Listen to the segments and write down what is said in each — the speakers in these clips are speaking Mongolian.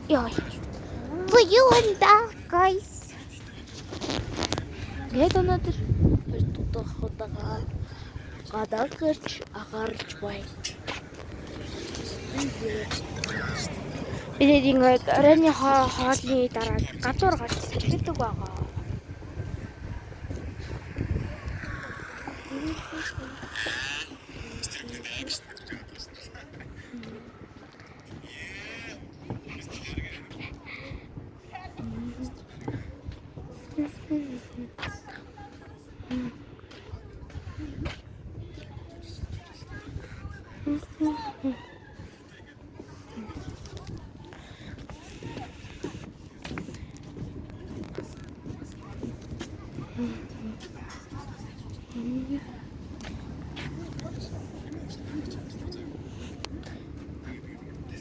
Яа. Буюунда guys. Гэт өнөөдөр тутах удаага гадагч агарч бай. Тэгээд ингээд оройны хоолны дараа гадуур гарч салхидаг байгаа.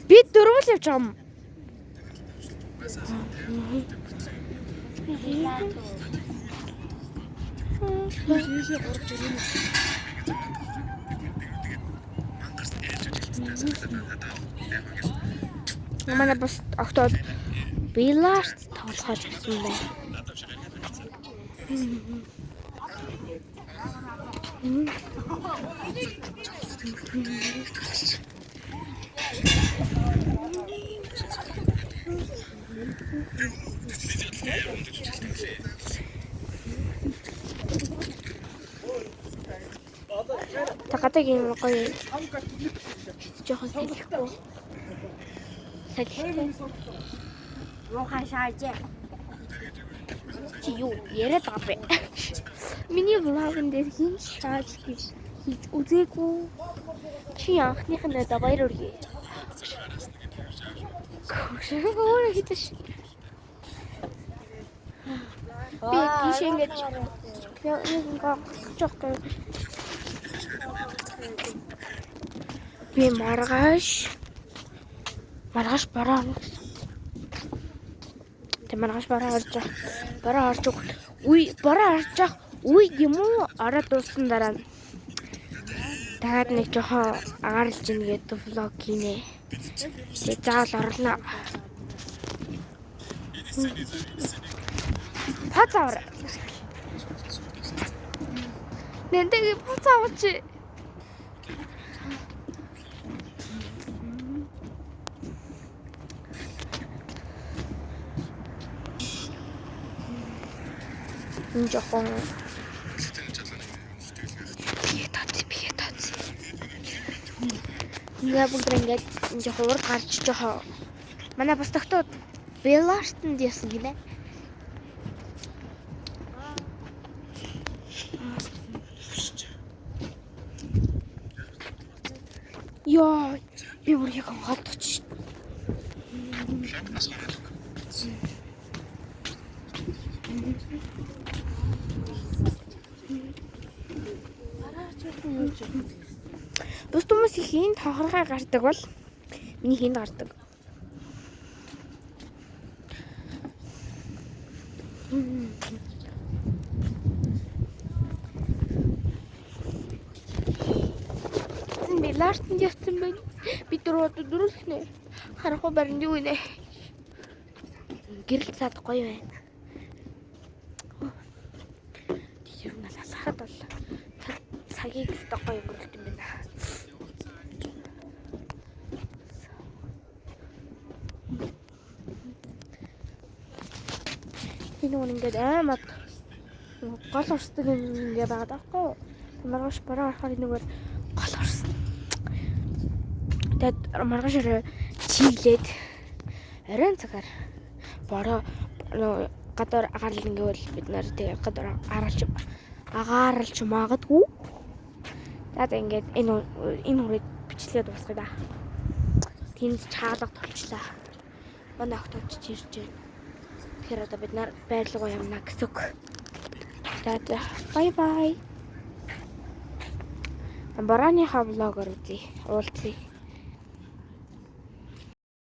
Би дөрвөл явж байгаа юм. Манай бас октод билард тоглоход гэсэн байна. Такатагийн гоё жоохон салхихгүй. Салхитай. Муухай шааж. Чи юу яриад байгаа бэ? Миний влогын дээр хин шааж хийж үзээгүй. Чи анхныхнаа баяр хүргэе. Өөрөө хитэж. Би тийш ингэж жоохгүй. Би маргааш бараа. Тэг маргааш бараа орж байгаа. Үе юм уу? Ороод дууссан дараа дахиад нэг жоохон агаарч ийн гэдэг влог гинэ. Тэг заавал орлоо. Пацаар. Нэнтэйг пацаач. Жоохон Ингээ бүгд ингээд жоохон урд гарч жоохон манай бас тогтоод Белартанд ясан гинэ. Яа, би бүр яг хатгач шүү. Бус хүмүүс ихийн тохоргой гардаг бол миний хинд гардаг. Би лартанд явсан байна. Би дөрөвлөнэ. Харахгүй барин юу нэ. Гэрэл цаад гоё байна. Тэр нь алхахад бол цагийг гоё өнгөрөлт юм байна. Энэ ингээд аймаг гол урсдаг юм ингээ байгаа даахгүй. Маргааш бараа орохоор нэгээр гол урсан. Тэгээд маргааш чиглээд оройн цагаар бороо гадар агаарлал ингээл бид нар тэгээд гадар агааралж магадгүй. Тэгээд ингээд энэ үрээд бичлээд дуусгая да. Тэнд чаалга тулчлаа. Манай октодч ирж байна. Тэгэхээр одоо бид нар байрлал явна гэсэн үг. Тэгээд бай бай. Барааныхаа влогоор үзье. Уулзъя.